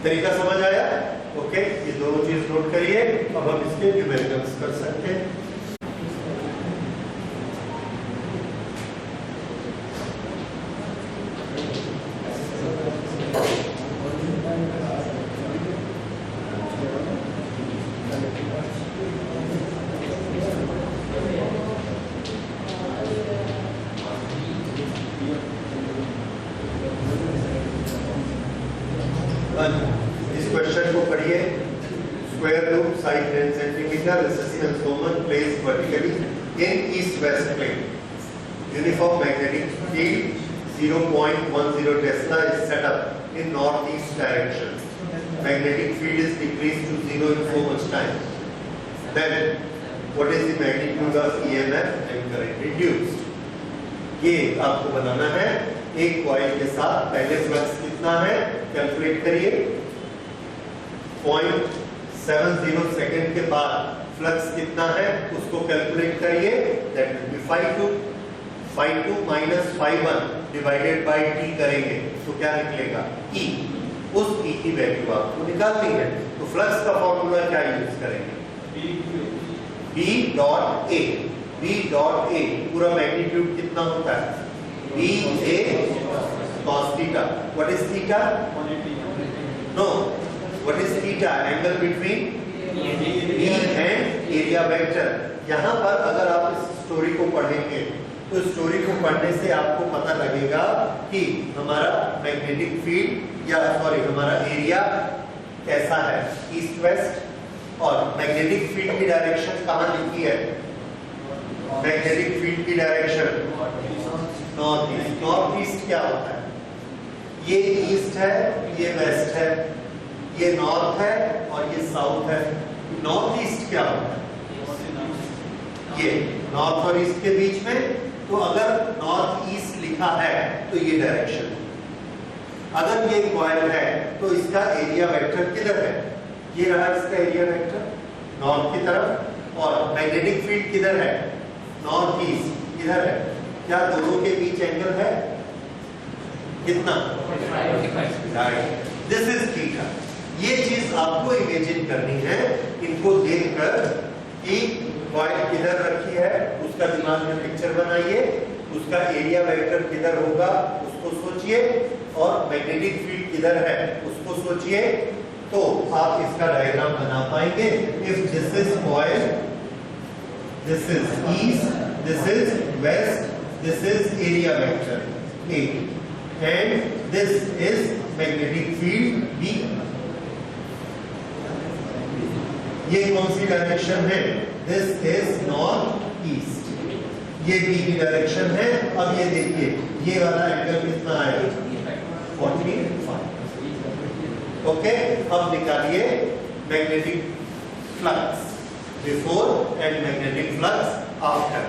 A: तरीका समझ आया? ओके, ये दोनों चीज नोट करिए। अब हम इसके न्यूमेरिकल्स कर सकते हैं। इस क्वेश्चन को पढ़िए। Square root side 10 centimetre, resistance common, place vertically in east west plane. Uniform magnetic field 0.10 tesla is set up in northeast direction. Magnetic field is decreased to 0 in so much time. Then what is the magnitude of EMF and current induced? ये आपको बनाना है एक coil के साथ। पहले flux कितना है calculate करिए। 0.70 सेकंड के बाद फ्लक्स कितना है उसको कैलकुलेट करिए। That will be 5.2 minus 5.1 divided by t करेंगे तो क्या निकलेगा? E। उस E की वैल्यू आपको निकालनी है। तो फ्लक्स का फॉर्मूला क्या यूज करेंगे? B dot A। B dot A पूरा मैग्नीट्यूड कितना होता है? B A cos theta. What is theta? No, what is theta? Angle between B and area vector. यहाँ पर अगर आप इस स्टोरी को पढ़ेंगे तो स्टोरी को पढ़ने से आपको पता लगेगा कि हमारा मैग्नेटिक फील्ड या हमारा एरिया कैसा है, ईस्ट वेस्ट। और मैग्नेटिक फील्ड की डायरेक्शन कहाँ लिखी है? मैग्नेटिक फील्ड की direction north east. North east क्या होता है? ये ईस्ट है, ये वेस्ट है, ये नॉर्थ है और ये साउथ है। नॉर्थ ईस्ट क्या होता है? ये नॉर्थ और ईस्ट के बीच में। तो अगर नॉर्थ ईस्ट लिखा है तो ये डायरेक्शन। अगर ये कॉइल है तो इसका एरिया वेक्टर किधर है? ये रहा इसका एरिया वेक्टर नॉर्थ की तरफ। और मैग्नेटिक फील्ड किधर है? नॉर्थ ईस्ट इधर है। क्या दोनों के बीच एंगल है? कितना? This is theta. ये चीज आपको इमेजिन करनी है। इनको देखकर कि कॉइल किधर रखी है उसका दिमाग में पिक्चर बनाइए। उसका एरिया वेक्टर किधर होगा उसको सोचिए और मैग्नेटिक फील्ड किधर है उसको सोचिए। तो आप इसका डायग्राम बना पाएंगे। If this is coil, this is east, this is west, this is area vector A and this is magnetic field B। ये कौन सी डायरेक्शन है? This is north east. ये B की डायरेक्शन है। अब ये देखिए ये वाला एंगल कितना आएगा? 45। ओके, अब निकालिए magnetic flux before and magnetic flux after.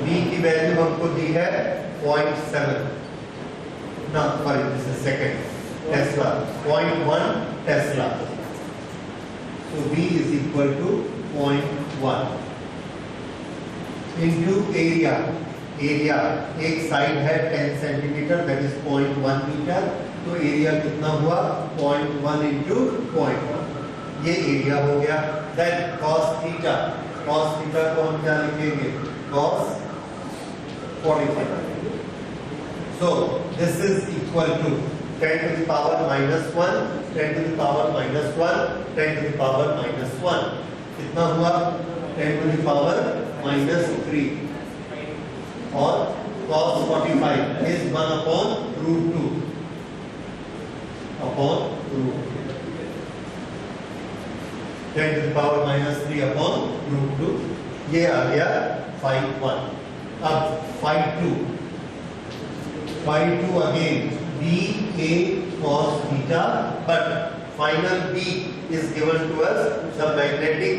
A: B की वैल्यू हमको दी है 0.7 ना, sorry this is second tesla, 0.1 tesla. So B is equal to 0.1 into area। Area एक साइड है 10 सेंटीमीटर, दैट इज 0.1 मीटर। तो एरिया कितना हुआ? 0.1 into 0.1। ये एरिया हो गया। Then cos theta, cos theta को हम क्या लिखेंगे? cos 45। So this is equal to 10 to the power minus 1, 10 to the power minus 1, 10 to the power minus 1। कितना हुआ? 10 to the power minus 3। और cos 45 is 1 upon root 2 upon root 2। 10 to the power minus 3 upon root 2। ये आ गया phi1. अब phi2 again BA cos theta, but final B is given to us. The magnetic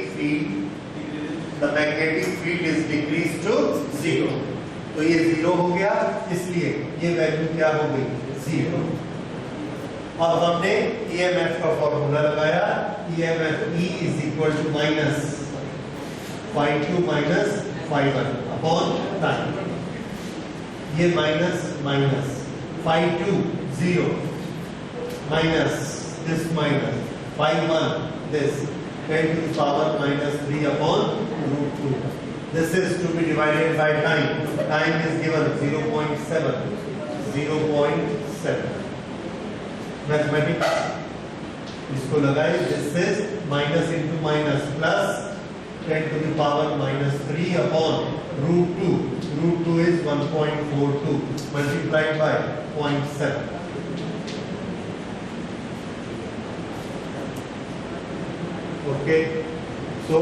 A: field is decreased to 0. तो ये 0 हो गया, इसलिए ये वैल्यू क्या हो गई? 0. अब हमने EMF का फॉर्मूला लगाया. EMF E is equal to minus phi2 minus phi1 upon time. ये minus phi2 0 minus this minus phi1 this 10 to the power minus 3 upon root 2. This is to be divided by time. Time is given 0.7. Mathematics इसको लगाए. This is minus into minus plus 10 to the power minus 3 upon root 2. Root 2 is 1.42 multiplied by 0.7. Okay, so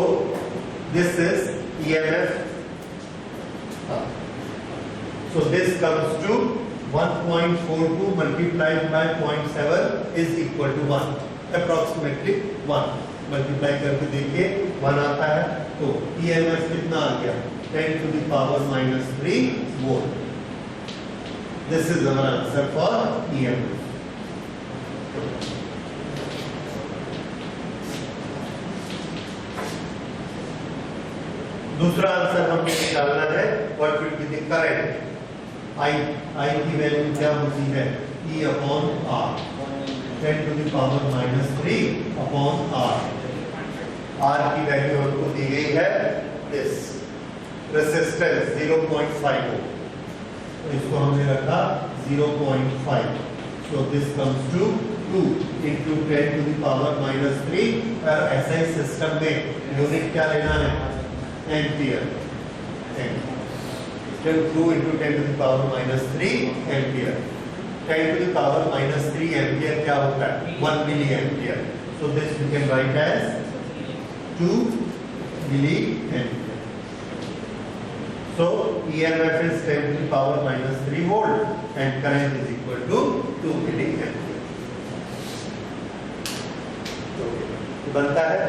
A: this is EMF. So this comes to 1.42 multiplied by 0.7 is equal to 1, approximately 1. Multiply करके देखिए 1 आता है, तो EMF कितना आ गया? 10 to the power minus 3 volt. This is our answer for EMF. दूसरा answer हमें निकालना है. What will be the current? I की वैल्यू क्या होती है? E upon R. 10 to the power minus 3 upon R. R की वैल्यू हमको दी गई है this रेजिस्टेंस 0.5 ओम. तो इसको हमने रखा 0.5. So this comes to 2 into 10 to the power minus 3. और ऐसा ही सिस्टम में यूनिट क्या लेना है? Ampere. 2 into 10 to the power minus 3 ampere. 10 to the power minus 3 ampere क्या होता है? 1 milli ampere. So this we can write as 2 milli ampere. So EMF is 10 to the power minus 3 volt and current is equal to 2 milli ampere. तो बनता है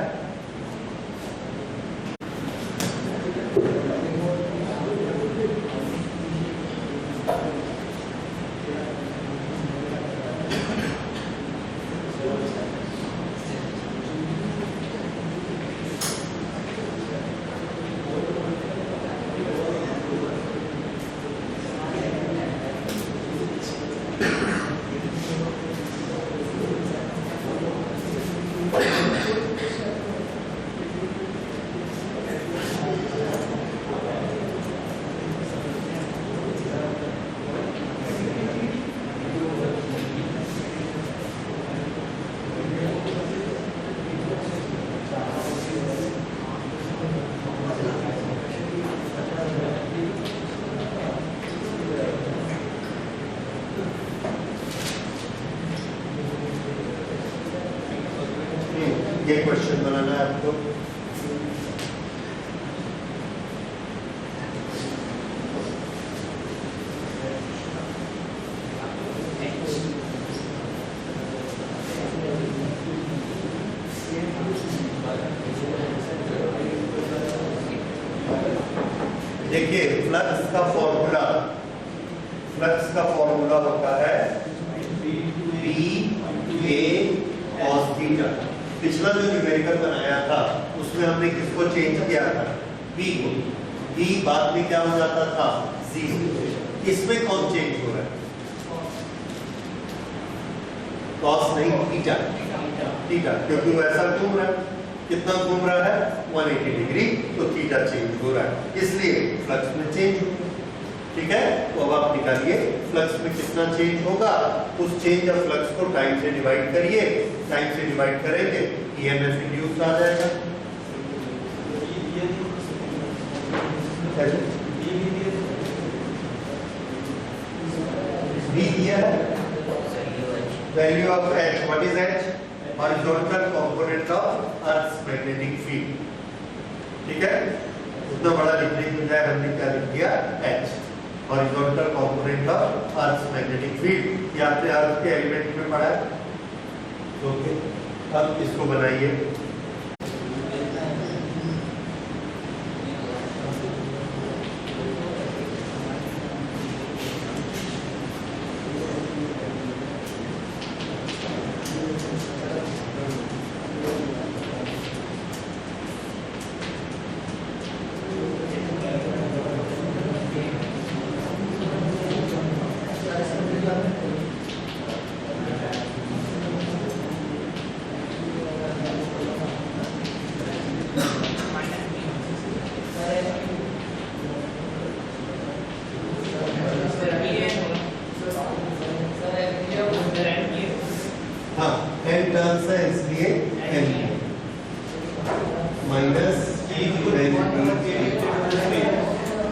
A: ये question बनाना है आपको. देखिए फ्लक्स का फॉर्मूला होता है B A cos थीटा. पिछला जो न्यूमेरिकल बनाया था उसमें हमने किसको चेंज किया था? B को. B बाद में क्या हो जाता था? C. इसमें कौन चेंज हो रहा है? cos नहीं, थीटा, क्योंकि वो ऐसा घूम रहा है. कितना घूम रहा है? 180 डिग्री. तो थीटा चेंज हो रहा है, इसलिए फ्लक्स में चेंज हो. ठीक है, तो अब आप निकालिए फ्लक्स में कितना चेंज होगा. उस चेंज ऑफ फ्लक्स को टाइम से डिवाइड करिए. टाइम से डिवाइड करेंगे ईएमएफ इंड्यूस आ जाएगा. बी दिया है. Value of H. What is H? Horizontal component of earth's magnetic field. ठीक है, उतना बड़ा लिखने की बजाय हमने क्या लिख दिया, H, horizontal component of earth magnetic field. ये आपने अर्थ के एलिमेंट में पढ़ा है। ओके, अब इसको बनाइए।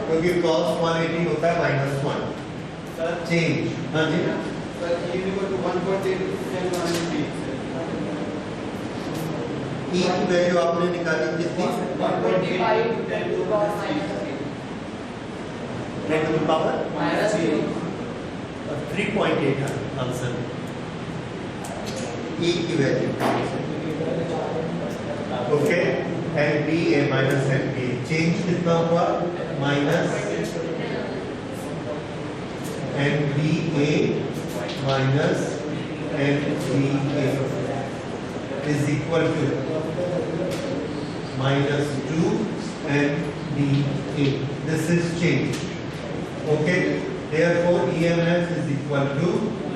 A: क्योंकि cos 180 होता है -1 चेंज। हाँ जी E की वैल्यू आपने निकाली कितनी,
B: 10 to the power
A: -3.8 है आंसर। E की value okay, N B A minus N B चेंज कितना हुआ, minus N B A minus N B A is equal to -2 and dA. This is change. Okay. Therefore, EMF is equal to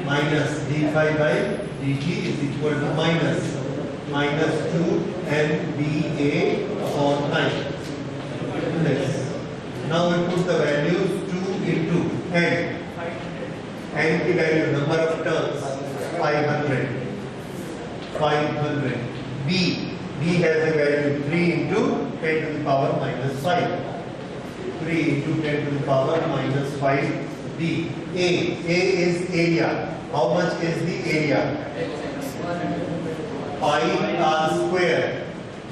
A: minus d phi by dt is equal to -2 and dA upon time. Next. Now we put the values 2 into n. N की value number of turns 500. 500. B has a value 3 into 10 to the power -5. 3 into 10 to the power -5 B. A is area. How much is the area? Pi r square.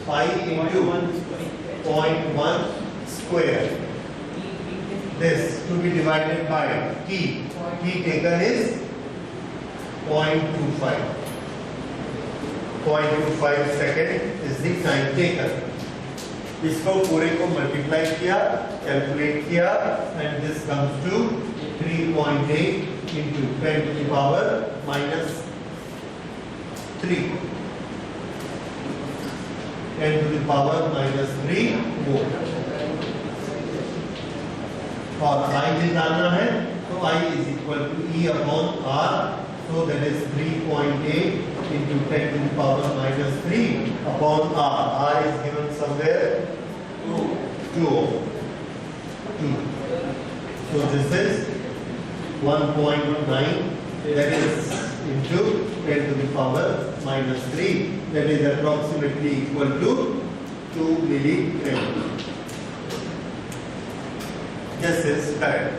A: Pi into 0.1 square. This to be divided by T. T taken is 0.25. 0.25 second is the time taken. इसको पूरे को multiply किया, calculate किया and this comes to 3.8 into 10 to the power -3 10 to the power -3 volt. और I निकालना है तो I is equal to E upon R, so that is 3.8 into 10 to the power -3 upon R. R is given somewhere 2. So this is 1.9, that is into 10 to the power -3, that is approximately equal to 2 milligram. This is correct.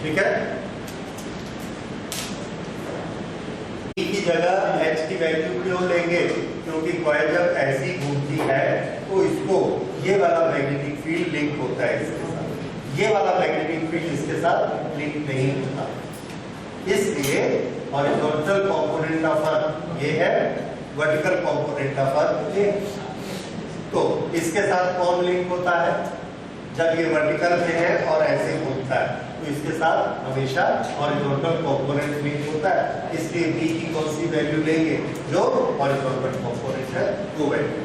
A: ठीक है। E की जगह H की value क्यों लेंगे, क्योंकि coil जब ऐसी घूमती है तो इसको ये वाला मैग्नेटिक फील्ड लिंक होता है इसके साथ, ये वाला मैग्नेटिक फील्ड इसके साथ लिंक नहीं होता, इसलिए हॉरिजॉन्टल कंपोनेंट ऑफ अर्थ ये है, वर्टिकल कंपोनेंट ऑफ अर्थ ये। तो इसके साथ कौन लिंक होता है, जब ये वर्टिकल में है और ऐसे घूमता है तो इसके साथ हमेशा हॉरिजॉन्टल कंपोनेंट लिंक होता है, इसलिए B की कौन सी वैल्यू लेंगे, जो हॉरिजॉन्टल कंपोनेंट है वो वैल्यू।